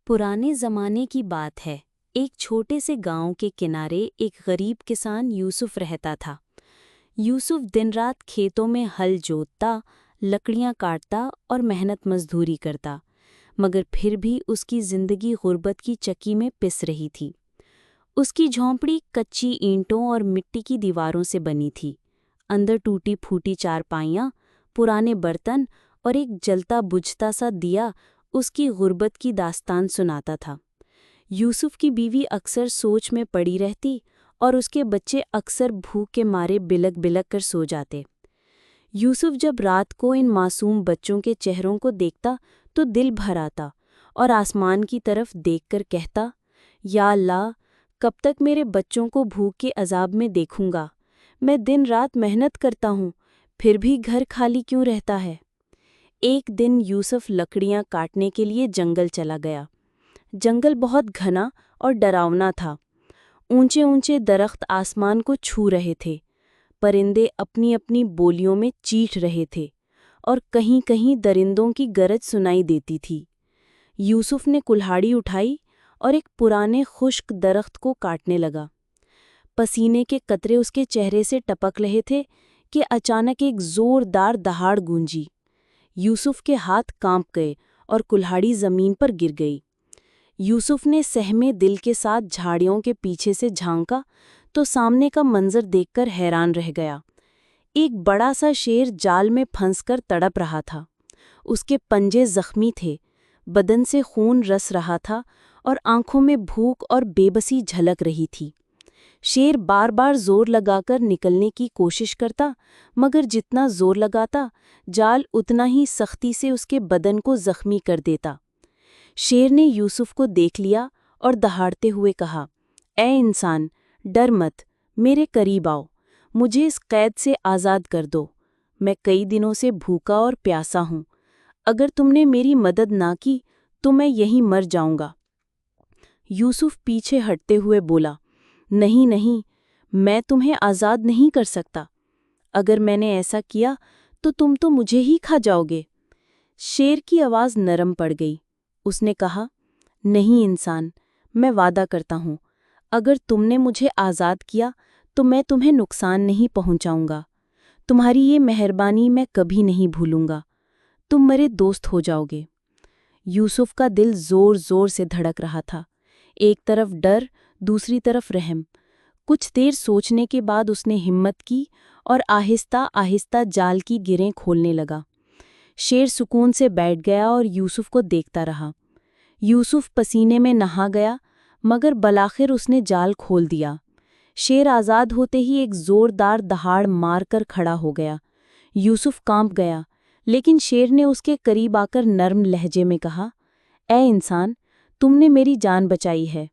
पुराने ज़माने की बात है। एक छोटे से गांव के किनारे एक गरीब किसान यूसुफ रहता था। यूसुफ दिन रात खेतों में हल जोतता, लकड़ियां काटता और मेहनत मजदूरी करता, मगर फिर भी उसकी जिंदगी गुर्बत की चक्की में पिस रही थी। उसकी झोंपड़ी कच्ची ईंटों और मिट्टी की दीवारों से बनी थी। अंदर टूटी फूटी चारपाइयाँ, पुराने बर्तन और एक जलता बुझता सा दिया उसकी गुर्बत की दास्तान सुनाता था। यूसुफ की बीवी अक्सर सोच में पड़ी रहती और उसके बच्चे अक्सर भूख के मारे बिलक बिलक कर सो जाते। यूसुफ जब रात को इन मासूम बच्चों के चेहरों को देखता तो दिल भर आता और आसमान की तरफ देखकर कहता, या अल्लाह, कब तक मेरे बच्चों को भूख के अजाब में देखूंगा। मैं दिन रात मेहनत करता हूँ, फिर भी घर खाली क्यों रहता है। एक दिन यूसुफ लकड़ियां काटने के लिए जंगल चला गया। जंगल बहुत घना और डरावना था। ऊंचे ऊंचे दरख्त आसमान को छू रहे थे, परिंदे अपनी अपनी बोलियों में चीख रहे थे और कहीं कहीं दरिंदों की गरज सुनाई देती थी। यूसुफ ने कुल्हाड़ी उठाई और एक पुराने खुश्क दरख्त को काटने लगा। पसीने के कतरे उसके चेहरे से टपक रहे थे कि अचानक एक जोरदार दहाड़ गूंजी। यूसुफ के हाथ कांप गए और कुल्हाड़ी जमीन पर गिर गई। यूसुफ ने सहमे दिल के साथ झाड़ियों के पीछे से झांका तो सामने का मंजर देखकर हैरान रह गया। एक बड़ा सा शेर जाल में फंसकर तड़प रहा था। उसके पंजे जख्मी थे, बदन से खून रस रहा था और आंखों में भूख और बेबसी झलक रही थी। शेर बार बार जोर लगाकर निकलने की कोशिश करता, मगर जितना जोर लगाता, जाल उतना ही सख्ती से उसके बदन को जख्मी कर देता। शेर ने यूसुफ को देख लिया और दहाड़ते हुए कहा, ऐ इंसान, डर मत, मेरे करीब आओ, मुझे इस कैद से आज़ाद कर दो। मैं कई दिनों से भूखा और प्यासा हूँ। अगर तुमने मेरी मदद ना की तो मैं यहीं मर जाऊंगा। यूसुफ पीछे हटते हुए बोला, नहीं नहीं, मैं तुम्हें आज़ाद नहीं कर सकता। अगर मैंने ऐसा किया तो तुम तो मुझे ही खा जाओगे। शेर की आवाज़ नरम पड़ गई। उसने कहा, नहीं इंसान, मैं वादा करता हूँ, अगर तुमने मुझे आज़ाद किया तो मैं तुम्हें नुकसान नहीं पहुँचाऊंगा। तुम्हारी ये मेहरबानी मैं कभी नहीं भूलूंगा। तुम मेरे दोस्त हो जाओगे। यूसुफ का दिल ज़ोर ज़ोर से धड़क रहा था। एक तरफ डर, दूसरी तरफ रहम। कुछ देर सोचने के बाद उसने हिम्मत की और आहिस्ता आहिस्ता जाल की गिरें खोलने लगा। शेर सुकून से बैठ गया और यूसुफ को देखता रहा। यूसुफ पसीने में नहा गया, मगर बलाखिर उसने जाल खोल दिया। शेर आज़ाद होते ही एक ज़ोरदार दहाड़ मारकर खड़ा हो गया। यूसुफ कांप गया, लेकिन शेर ने उसके करीब आकर नर्म लहजे में कहा, ऐ इंसान, तुमने मेरी जान बचाई है।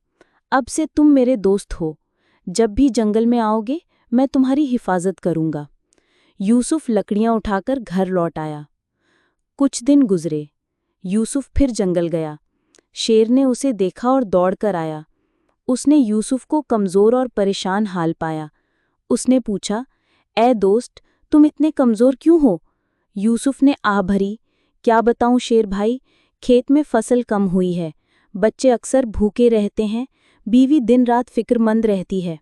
अब से तुम मेरे दोस्त हो। जब भी जंगल में आओगे मैं तुम्हारी हिफाजत करूंगा। यूसुफ लकड़ियां उठाकर घर लौट आया। कुछ दिन गुजरे। यूसुफ फिर जंगल गया। शेर ने उसे देखा और दौड़कर आया। उसने यूसुफ को कमज़ोर और परेशान हाल पाया। उसने पूछा, ऐ दोस्त, तुम इतने कमज़ोर क्यों हो? यूसुफ ने आह भरी, क्या बताऊं शेर भाई, खेत में फसल कम हुई है, बच्चे अक्सर भूखे रहते हैं, बीवी दिन रात फिक्रमंद रहती है।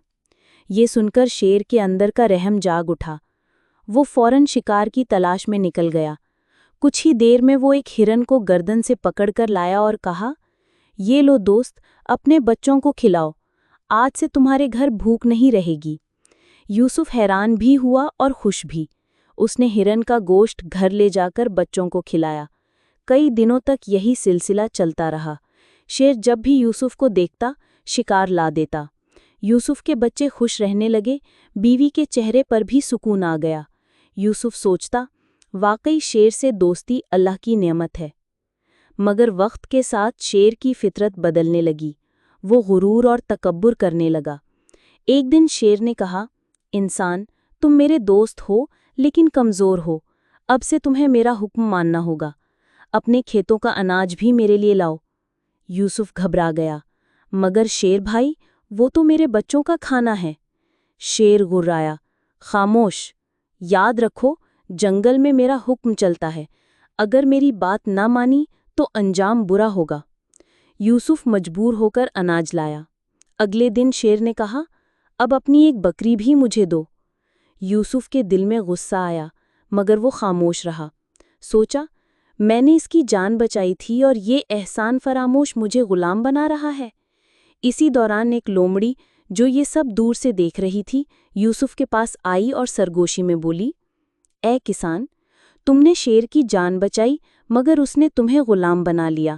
ये सुनकर शेर के अंदर का रहम जाग उठा। वो फौरन शिकार की तलाश में निकल गया। कुछ ही देर में वो एक हिरन को गर्दन से पकड़कर लाया और कहा, ये लो दोस्त, अपने बच्चों को खिलाओ, आज से तुम्हारे घर भूख नहीं रहेगी। यूसुफ हैरान भी हुआ और खुश भी। उसने हिरन का गोश्त घर ले जाकर बच्चों को खिलाया। कई दिनों तक यही सिलसिला चलता रहा। शेर जब भी यूसुफ को देखता, शिकार ला देता। यूसुफ के बच्चे खुश रहने लगे, बीवी के चेहरे पर भी सुकून आ गया। यूसुफ सोचता, वाकई शेर से दोस्ती अल्लाह की नेमत है। मगर वक्त के साथ शेर की फितरत बदलने लगी। वो गुरूर और तकब्बुर करने लगा। एक दिन शेर ने कहा, इंसान, तुम मेरे दोस्त हो लेकिन कमज़ोर हो। अब से तुम्हें मेरा हुक्म मानना होगा। अपने खेतों का अनाज भी मेरे लिए लाओ। यूसुफ घबरा गया, मगर शेर भाई, वो तो मेरे बच्चों का खाना है। शेर गुर्राया, खामोश, याद रखो, जंगल में मेरा हुक्म चलता है। अगर मेरी बात ना मानी तो अंजाम बुरा होगा। یوسف مجبور ہو کر اناج لایا۔ اگلے دن شیر نے کہا، اب اپنی ایک بکری بھی مجھے دو۔ یوسف کے دل میں غصہ آیا، مگر وہ خاموش رہا۔ سوچا، میں نے اس کی جان بچائی تھی اور یہ احسان فراموش مجھے غلام بنا رہا ہے۔ اسی دوران ایک لومڑی جو یہ سب دور سے دیکھ رہی تھی، یوسف کے پاس آئی اور سرگوشی میں بولی، اے کسان، تم نے شیر کی جان بچائی مگر اس نے تمہیں غلام بنا لیا۔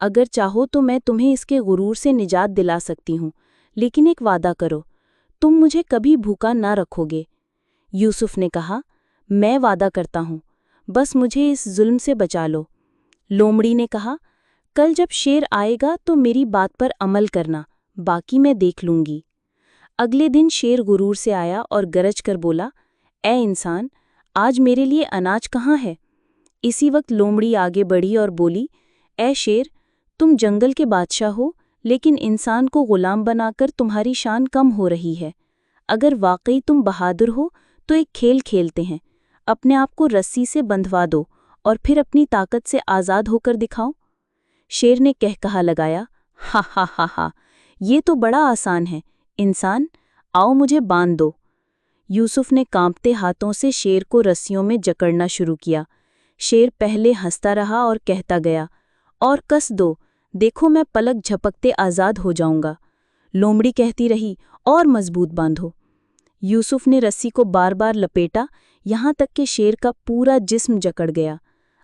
اگر چاہو تو میں تمہیں اس کے غرور سے نجات دلا سکتی ہوں، لیکن ایک وعدہ کرو، تم مجھے کبھی بھوکا نہ رکھو گے۔ یوسف نے کہا، میں وعدہ کرتا ہوں، بس مجھے اس ظلم سے بچا لو۔ لومڑی نے کہا، کل جب شیر آئے گا تو میری بات پر عمل کرنا، باقی میں دیکھ لوں گی۔ اگلے دن شیر غرور سے آیا اور گرج کر بولا، اے انسان، آج میرے لیے اناج کہاں ہے؟ اسی وقت لومڑی آگے بڑھی اور بولی، اے شیر، تم جنگل کے بادشاہ ہو، لیکن انسان کو غلام بنا کر تمہاری شان کم ہو رہی ہے۔ اگر واقعی تم بہادر ہو تو ایک کھیل کھیلتے ہیں، اپنے آپ کو رسی سے بندھوا دو اور پھر اپنی طاقت سے آزاد ہو کر دکھاؤ۔ شیر نے کہا لگایا، ہا ہا ہا ہا، یہ تو بڑا آسان ہے، انسان، آؤ مجھے باندھ دو۔ یوسف نے کانپتے ہاتھوں سے شیر کو رسیوں میں جکڑنا شروع کیا۔ شیر پہلے ہنستا رہا اور کہتا گیا، اور کس دو، دیکھو میں پلک جھپکتے آزاد ہو جاؤں گا۔ لومڑی کہتی رہی، اور مضبوط باندھو۔ یوسف نے رسی کو بار بار لپیٹا، یہاں تک کہ شیر کا پورا جسم جکڑ گیا۔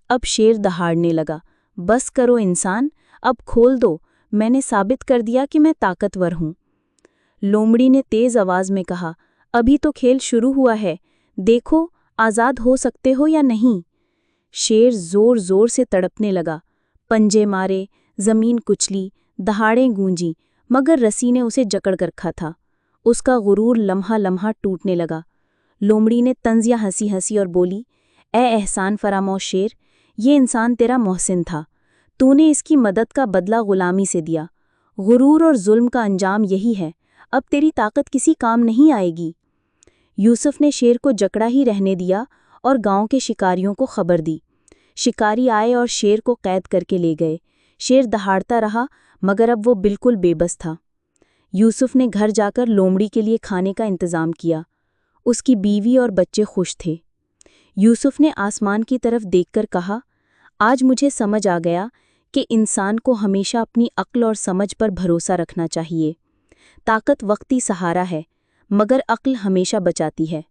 اب شیر دہاڑنے لگا، بس کرو انسان، اب کھول دو، میں نے ثابت کر دیا کہ میں طاقتور ہوں۔ لومڑی نے تیز آواز میں کہا، ابھی تو کھیل شروع ہوا ہے، دیکھو آزاد ہو سکتے ہو یا نہیں۔ شیر زور زور سے تڑپنے لگا، پنجے مارے، زمین کچلی، دہاڑیں گونجی، مگر رسی نے اسے جکڑ کر رکھا تھا۔ اس کا غرور لمحہ لمحہ ٹوٹنے لگا۔ لومڑی نے طنزیہ ہنسی ہنسی اور بولی، اے احسان فراموش شیر، یہ انسان تیرا محسن تھا، تو نے اس کی مدد کا بدلہ غلامی سے دیا۔ غرور اور ظلم کا انجام یہی ہے، اب تیری طاقت کسی کام نہیں آئے گی۔ یوسف نے شیر کو جکڑا ہی رہنے دیا اور گاؤں کے شکاریوں کو خبر دی۔ شکاری آئے اور شیر کو قید کر کے لے گئے۔ شیر دہاڑتا رہا، مگر اب وہ بالکل بے بس تھا۔ یوسف نے گھر جا کر لومڑی کے لیے کھانے کا انتظام کیا۔ اس کی بیوی اور بچے خوش تھے۔ یوسف نے آسمان کی طرف دیکھ کر کہا، آج مجھے سمجھ آ گیا کہ انسان کو ہمیشہ اپنی عقل اور سمجھ پر بھروسہ رکھنا چاہیے۔ طاقت وقتی سہارا ہے، مگر عقل ہمیشہ بچاتی ہے۔